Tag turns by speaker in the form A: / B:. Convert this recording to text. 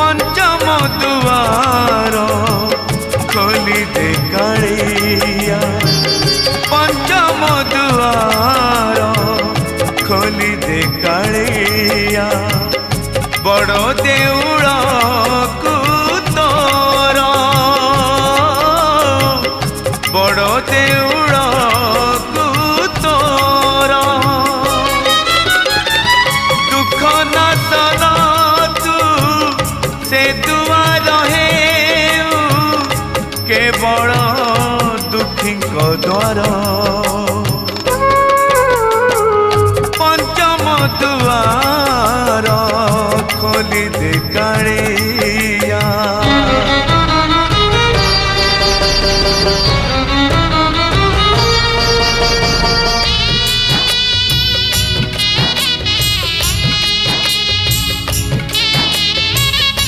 A: पंचम दुआर खोली दे कालिया पंचम दुआर खोली दे कालिया बड़ देउल को तोर बड़ देउल को तोर दुख नाशन तू से दुआर हे केवल दुखी द्वार